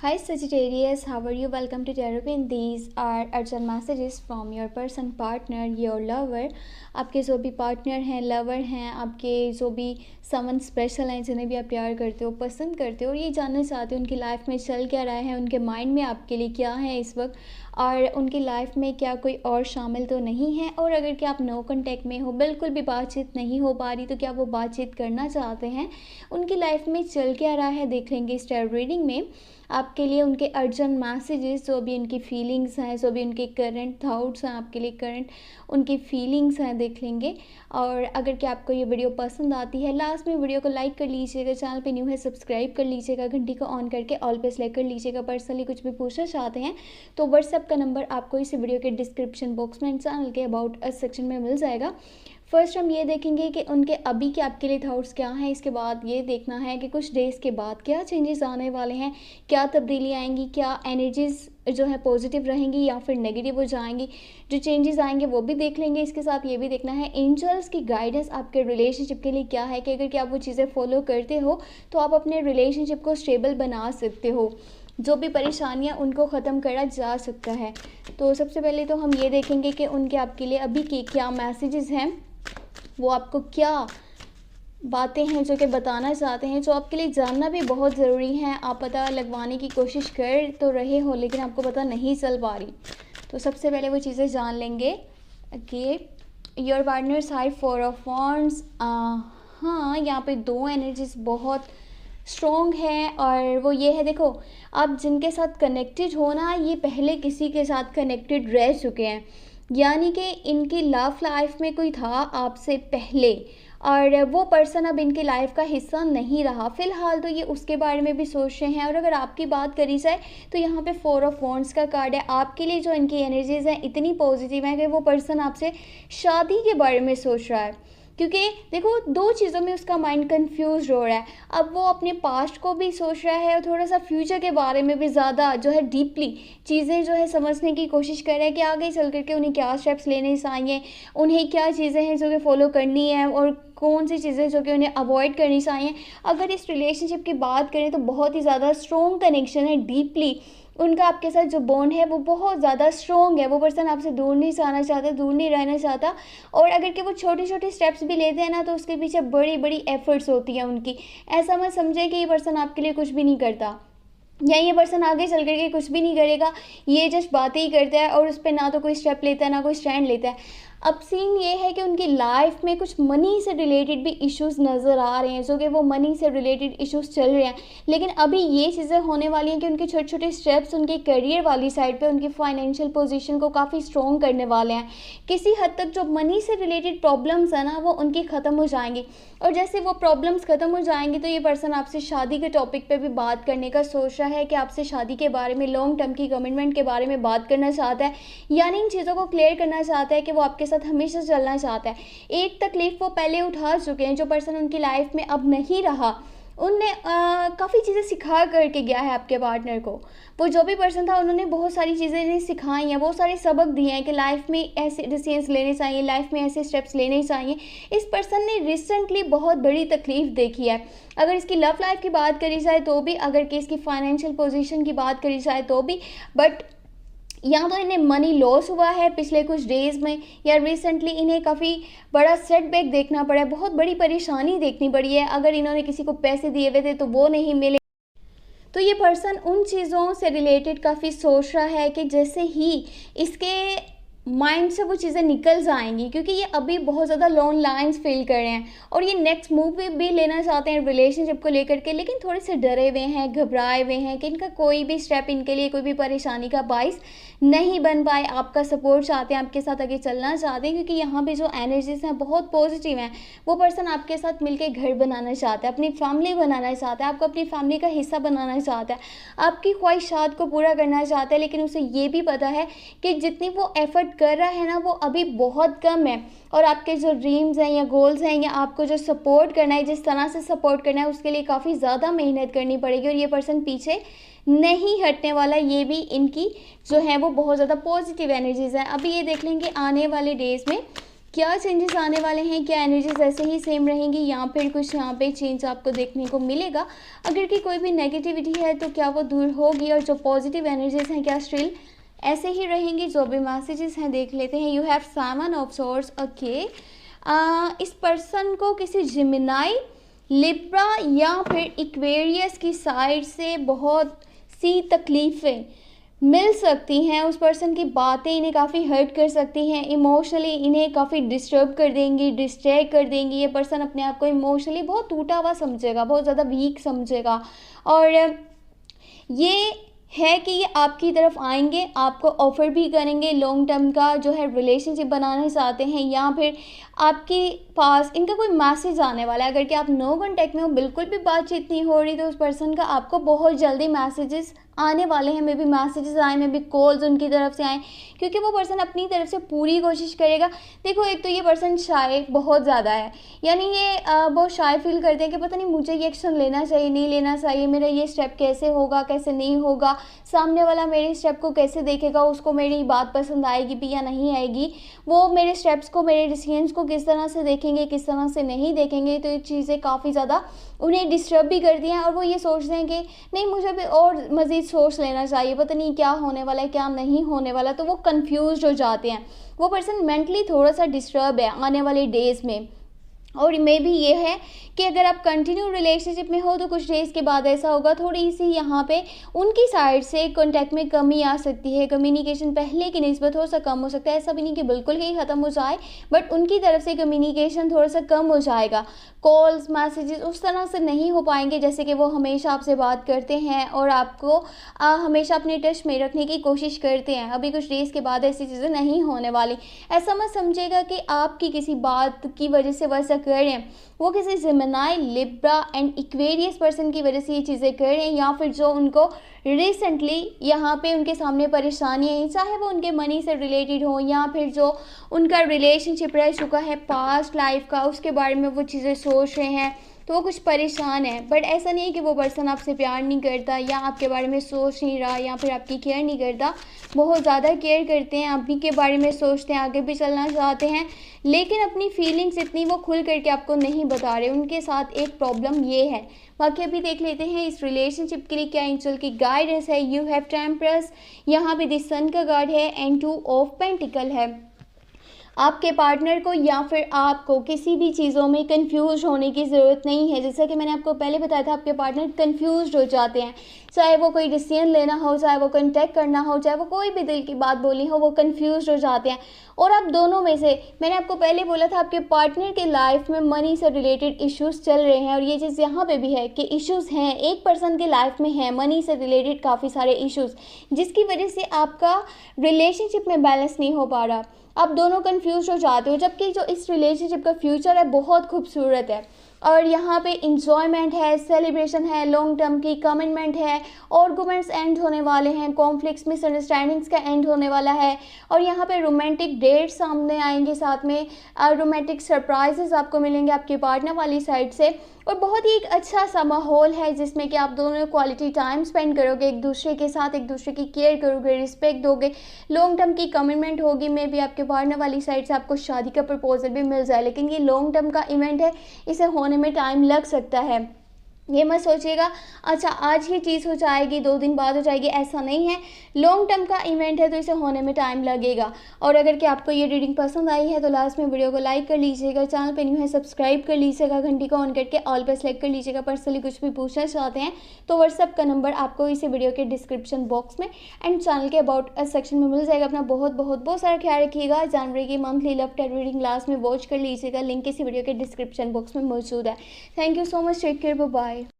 Hi Sagittarius, how are you? Welcome to Tarot Pin. These are urgent messages from your person, partner, your lover. आपके जो भी partner हैं, lover हैं, आपके जो भी समवन स्पेशल हैं, जिन्हें भी आप प्यार करते हो, पसंद करते हो, और ये जानना चाहते हो उनकी लाइफ में चल क्या रहा है, उनके माइंड में आपके लिए क्या है इस वक्त, और उनकी लाइफ में क्या कोई और शामिल तो नहीं है। और अगर क्या आप नो कॉन्टैक्ट में हो, बिल्कुल भी बातचीत नहीं हो पा रही, तो क्या वो बातचीत करना चाहते हैं, उनकी लाइफ में चल क्या रहा है, देख लेंगे इस टैरो रीडिंग में। आपके लिए उनके अर्जेंट मैसेजेस, जो भी उनकी फीलिंग्स हैं, जो भी उनके करंट थाट्स हैं, आपके लिए करंट उनकी फीलिंग्स हैं, देख लेंगे। और अगर क्या आपको ये वीडियो पसंद आती है, लास्ट में वीडियो को लाइक कर लीजिएगा, चैनल पे न्यू है सब्सक्राइब कर लीजिएगा, घंटी को ऑन करके ऑल पे सेलेक्ट कर लीजिएगा। पर्सनली कुछ भी पूछना चाहते हैं तो व्हाट्सएप का नंबर आपको इस वीडियो के डिस्क्रिप्शन बॉक्स में, चैनल के अबाउट अस सेक्शन में मिल जाएगा। फर्स्ट हम ये देखेंगे कि उनके अभी के आपके लिए थॉट्स क्या हैं। इसके बाद ये देखना है कि कुछ डेज़ के बाद क्या चेंजेस आने वाले हैं, क्या तब्दीली आएंगी, क्या एनर्जीज़ जो है पॉजिटिव रहेंगी या फिर नेगेटिव हो जाएंगी। जो चेंजेस आएंगे वो भी देख लेंगे। इसके साथ ये भी देखना है एंजल्स की गाइडेंस आपके रिलेशनशिप के लिए क्या है, कि अगर क्या आप वो चीज़ें फॉलो करते हो तो आप अपने रिलेशनशिप को स्टेबल बना सकते हो, जो भी परेशानियां उनको ख़त्म करा जा सकता है। तो सबसे पहले तो हम ये देखेंगे कि उनके आपके लिए अभी के क्या मैसेजेस हैं, वो आपको क्या बातें हैं जो कि बताना चाहते हैं, जो आपके लिए जानना भी बहुत ज़रूरी है। आप पता लगवाने की कोशिश कर तो रहे हो लेकिन आपको पता नहीं चल पा रही, तो सबसे पहले वो चीज़ें जान लेंगे कि your partners high 4 of wands. हाँ, यहाँ पे दो एनर्जीज बहुत स्ट्रॉन्ग है, और वो ये है, देखो आप जिनके साथ कनेक्टेड हो ना, ये पहले किसी के साथ कनेक्टेड रह चुके हैं, यानी कि इनकी लव लाइफ में कोई था आपसे पहले, और वो पर्सन अब इनकी लाइफ का हिस्सा नहीं रहा फ़िलहाल, तो ये उसके बारे में भी सोच रहे हैं। और अगर आपकी बात करी जाए तो यहाँ पे 4 ऑफ वॉन्ड्स का कार्ड है। आपके लिए जो इनकी एनर्जीज़ हैं इतनी पॉजिटिव है कि वो पर्सन आपसे शादी के बारे में सोच रहा है, क्योंकि देखो दो चीज़ों में उसका माइंड कंफ्यूज हो रहा है। अब वो अपने पास्ट को भी सोच रहा है और थोड़ा सा फ्यूचर के बारे में भी ज़्यादा जो है डीपली चीज़ें जो है समझने की कोशिश कर रहा है कि आगे चल करके उन्हें क्या स्टेप्स लेने चाहिए, उन्हें क्या चीज़ें हैं जो कि फॉलो करनी है, और कौन सी चीज़ें जो कि उन्हें अवॉइड करनी चाहिए। अगर इस रिलेशनशिप की बात करें तो बहुत ही ज़्यादा स्ट्रॉन्ग कनेक्शन है, डीपली उनका आपके साथ जो बॉन्ड है वो बहुत ज़्यादा स्ट्रॉन्ग है। वो पर्सन आपसे दूर नहीं जाना चाहता, दूर नहीं रहना चाहता, और अगर कि वो छोटे छोटे स्टेप्स भी लेते हैं ना तो उसके पीछे बड़ी बड़ी एफर्ट्स होती हैं उनकी। ऐसा मत समझे कि ये पर्सन आपके लिए कुछ भी नहीं करता, या ये पर्सन आगे चल करके कुछ भी नहीं करेगा, ये जस्ट बातें ही करता है और उस पर ना तो कोई स्टेप लेता है ना कोई स्टैंड लेता है। अब सीन ये है कि उनकी लाइफ में कुछ मनी से रिलेटेड भी इश्यूज नज़र आ रहे हैं, जो कि वो मनी से रिलेटेड इश्यूज चल रहे हैं, लेकिन अभी ये चीज़ें होने वाली हैं कि उनके छोटे छोटे स्टेप्स उनके करियर वाली साइड पे उनकी फाइनेंशियल पोजीशन को काफ़ी स्ट्रॉन्ग करने वाले हैं। किसी हद तक जो मनी से रिलेटेड प्रॉब्लम्स है ना वो उनकी ख़त्म हो जाएंगी, और जैसे वो प्रॉब्लम्स ख़त्म हो जाएंगी तो ये पर्सन आपसे शादी के टॉपिक पे भी बात करने का सोच रहा है, कि आपसे शादी के बारे में, लॉन्ग टर्म की कमिटमेंट के बारे में बात करना चाहता है, यानी इन चीज़ों को क्लियर करना चाहता है कि वो आपके साथ हमेशा चलना चाहता है। एक तकलीफ वो पहले उठा चुके हैं, जो पर्सन उनकी लाइफ में अब नहीं रहा, उनने काफ़ी चीज़ें सिखा करके गया है आपके पार्टनर को। वो जो भी पर्सन था उन्होंने बहुत सारी चीज़ें इन्हें सिखाई हैं, बहुत सारे सबक दिए हैं कि लाइफ में ऐसे डिसीजंस लेने चाहिए, लाइफ में ऐसे स्टेप्स लेने चाहिए। इस पर्सन ने रिसेंटली बहुत बड़ी तकलीफ देखी है। अगर इसकी लव लाइफ की बात करी जाए तो भी, अगर कि इसकी फाइनेंशियल पोजीशन की बात करी जाए तो भी, बट या तो इन्हें मनी लॉस हुआ है पिछले कुछ डेज़ में, या रिसेंटली इन्हें काफ़ी बड़ा सेटबैक देखना पड़ा है, बहुत बड़ी परेशानी देखनी पड़ी है। अगर इन्होंने किसी को पैसे दिए हुए थे तो वो नहीं मिले, तो ये पर्सन उन चीज़ों से रिलेटेड काफ़ी सोच रहा है कि जैसे ही इसके माइंड से वो चीज़ें निकल जाएंगी, क्योंकि ये अभी बहुत ज़्यादा लॉन्ग लाइन्स फील कर रहे हैं और ये नेक्स्ट मूव भी लेना चाहते हैं रिलेशनशिप को लेकर के, लेकिन थोड़े से डरे हुए हैं, घबराए हुए हैं कि इनका कोई भी स्टेप इनके लिए कोई भी परेशानी का बाइस नहीं बन पाए। आपका सपोर्ट चाहते हैं, आपके साथ आगे चलना चाहते हैं, क्योंकि यहाँ पे जो एनर्जीज हैं बहुत पॉजिटिव हैं। वो पर्सन आपके साथ मिलकर घर बनाना चाहता है, अपनी फैमिली बनाना चाहता है, आपको अपनी फैमिली का हिस्सा बनाना चाहता है, आपकी ख्वाहिशात को पूरा करना चाहता है, लेकिन उसे ये भी पता है कि जितनी वो एफर्ट कर रहा है ना वो अभी बहुत कम है, और आपके जो ड्रीम्स हैं या गोल्स हैं या आपको जो सपोर्ट करना है, जिस तरह से सपोर्ट करना है, उसके लिए काफ़ी ज़्यादा मेहनत करनी पड़ेगी, और ये पर्सन पीछे नहीं हटने वाला। ये भी इनकी जो है वो बहुत ज़्यादा पॉजिटिव एनर्जीज़ हैं। अभी ये देख लेंगे आने वाले डेज़ में क्या चेंजेस आने वाले हैं, क्या एनर्जीज ऐसे ही सेम रहेंगी या फिर कुछ यहाँ पे चेंज आपको देखने को मिलेगा। अगर कि कोई भी नेगेटिविटी है तो क्या वो दूर होगी, और जो पॉजिटिव एनर्जीज हैं क्या स्टिल ऐसे ही रहेंगी। जो भी मैसेजेस हैं देख लेते हैं। You have seven of swords. Okay, इस पर्सन को किसी जिमिनाई, लिब्रा या फिर इक्वेरियस की साइड से बहुत सी तकलीफ़ें मिल सकती हैं। उस पर्सन की बातें इन्हें काफ़ी हर्ट कर सकती हैं, इमोशनली इन्हें काफ़ी डिस्टर्ब कर देंगी, डिस्ट्रैक्ट कर देंगी। ये पर्सन अपने आप को इमोशनली बहुत टूटा हुआ समझेगा, बहुत ज़्यादा वीक समझेगा, और ये है कि ये आपकी तरफ आएंगे, आपको ऑफ़र भी करेंगे लॉन्ग टर्म का जो है रिलेशनशिप बनाना चाहते हैं, या फिर आपके पास इनका कोई मैसेज आने वाला है। अगर कि आप नो कॉन्टैक्ट में हो, बिल्कुल भी बातचीत नहीं हो रही, तो उस पर्सन का आपको बहुत जल्दी मैसेजेस आने वाले हैं। मे बी मैसेजेस आए, मे बी कॉल्स उनकी तरफ से आए, क्योंकि वो पर्सन अपनी तरफ से पूरी कोशिश करेगा। देखो, एक तो ये पर्सन शाय बहुत ज़्यादा है, यानी ये बहुत शाय फील करते हैं कि पता नहीं मुझे ये एक्शन लेना चाहिए, नहीं लेना चाहिए, मेरा ये स्टेप कैसे होगा, कैसे नहीं होगा, सामने वाला मेरे स्टेप को कैसे देखेगा, उसको मेरी बात पसंद आएगी भी या नहीं आएगी, वो मेरे स्टेप्स को, मेरे डिसीजंस को किस तरह से देखेंगे, किस तरह से नहीं देखेंगे। तो ये चीज़ें काफ़ी ज़्यादा उन्हें डिस्टर्ब भी करती हैं, और वो ये सोचते हैं कि नहीं, मुझे भी और मज़ीद सोच लेना चाहिए, पता नहीं क्या होने वाला है, क्या नहीं होने वाला। तो वो कंफ्यूज हो जाते हैं। वो पर्सन मेंटली थोड़ा सा डिस्टर्ब है आने वाले डेज़ में। और मे भी ये है कि अगर आप कंटिन्यू रिलेशनशिप में हो तो कुछ डेज़ के बाद ऐसा होगा, थोड़ी सी यहाँ पे उनकी साइड से कांटेक्ट में कमी आ सकती है, कम्युनिकेशन पहले की निस्बत थोड़ा सा कम हो सकता है। ऐसा भी नहीं कि बिल्कुल ही ख़त्म हो जाए, बट उनकी तरफ से कम्युनिकेशन थोड़ा सा कम हो जाएगा। कॉल्स, मैसेजेस उस तरह से नहीं हो पाएंगे जैसे कि वो हमेशा आपसे बात करते हैं और आपको हमेशा अपने टच में रखने की कोशिश करते हैं। अभी कुछ डेज़ के बाद ऐसी चीज़ें नहीं होने वाली। ऐसा मत समझेगा कि आपकी किसी बात की वजह से वैसा कर रहे हैं, वो किसी जिमिनाई, लिब्रा एंड इक्वेरियस पर्सन की वजह से ये चीज़ें कर रहे हैं, या फिर जो उनको रिसेंटली यहाँ पे उनके सामने परेशानियाँ हैं, चाहे वो उनके मनी से रिलेटेड हो या फिर जो उनका रिलेशनशिप रह चुका है पास्ट लाइफ का, उसके बारे में वो चीज़ें सोच रहे हैं, तो वो कुछ परेशान है। बट ऐसा नहीं है कि वो पर्सन आपसे प्यार नहीं करता या आपके बारे में सोच नहीं रहा या फिर आपकी केयर नहीं करता। बहुत ज़्यादा केयर करते हैं, आप भी के बारे में सोचते हैं, आगे भी चलना चाहते हैं, लेकिन अपनी फीलिंग्स इतनी वो खुल करके आपको नहीं बता रहे। उनके साथ एक प्रॉब्लम ये है। बाकी अभी देख लेते हैं इस रिलेशनशिप के लिए क्या एंजल की गाइडेंस है। यू हैव टेम्परस, यहाँ पे द सन का कार्ड है एंड 2 ऑफ पेंटिकल है। आपके पार्टनर को या फिर आपको किसी भी चीज़ों में कंफ्यूज होने की ज़रूरत नहीं है। जैसा कि मैंने आपको पहले बताया था, आपके पार्टनर कंफ्यूज हो जाते हैं, चाहे वो कोई डिसीजन लेना हो, चाहे वो कॉन्टैक्ट करना हो, चाहे वो कोई भी दिल की बात बोली हो, वो कंफ्यूज हो जाते हैं। और आप दोनों में से, मैंने आपको पहले बोला था, आपके पार्टनर के लाइफ में मनी से रिलेटेड इश्यूज़ चल रहे हैं, और ये चीज़ यहाँ पे भी है कि इश्यूज़ हैं, एक पर्सन के लाइफ में है मनी से रिलेटेड काफ़ी सारे इश्यूज़, जिसकी वजह से आपका रिलेशनशिप में बैलेंस नहीं हो पा रहा। आप दोनों कंफ्यूज हो जाते हो, जबकि जो इस रिलेशनशिप का फ्यूचर है बहुत खूबसूरत है, और यहाँ पे इंजॉयमेंट है, सेलिब्रेशन है, लॉन्ग टर्म की कमिटमेंट है, आर्गुमेंट्स एंड होने वाले हैं, कॉन्फ्लिक्ट्स, मिसअंडरस्टैंडिंग्स का एंड होने वाला है, और यहाँ पे रोमांटिक डेट्स सामने आएंगे, साथ में रोमांटिक सरप्राइजेस आपको मिलेंगे आपके पार्टनर वाली साइड से, और बहुत ही एक अच्छा सा माहौल है जिसमें कि आप दोनों क्वालिटी टाइम स्पेंड करोगे एक दूसरे के साथ, एक दूसरे की केयर करोगे, रिस्पेक्ट दोगे, लॉन्ग टर्म की कमिटमेंट होगी। मे भी आपके पार्टनर वाली साइड से आपको शादी का प्रपोजल भी मिल जाए, लेकिन ये लॉन्ग टर्म का इवेंट है, इसे होने में टाइम लग सकता है। ये मत सोचिएगा अच्छा आज ये चीज़ हो जाएगी 2 दिन बाद हो जाएगी, ऐसा नहीं है। लॉन्ग टर्म का इवेंट है तो इसे होने में टाइम लगेगा। और अगर कि आपको ये रीडिंग पसंद आई है तो लास्ट में वीडियो को लाइक कर लीजिएगा, चैनल पे न्यू है सब्सक्राइब कर लीजिएगा, घंटी को ऑन करके ऑल पे सेलेक्ट कर लीजिएगा। पर्सनली कुछ भी पूछना चाहते हैं तो व्हाट्सअप का नंबर आपको इसी वीडियो के डिस्क्रिप्शन बॉक्स में एंड चैनल के अबाउट अस सेक्शन में मिल जाएगा। अपना बहुत सारा ख्याल रखिएगा। जनवरी की मंथली लव टेट रीडिंग लास्ट में वॉच कर लीजिएगा, लिंक इसी वीडियो के डिस्क्रिप्शन बॉक्स में मौजूद है। Thank you so much, take care, bye bye.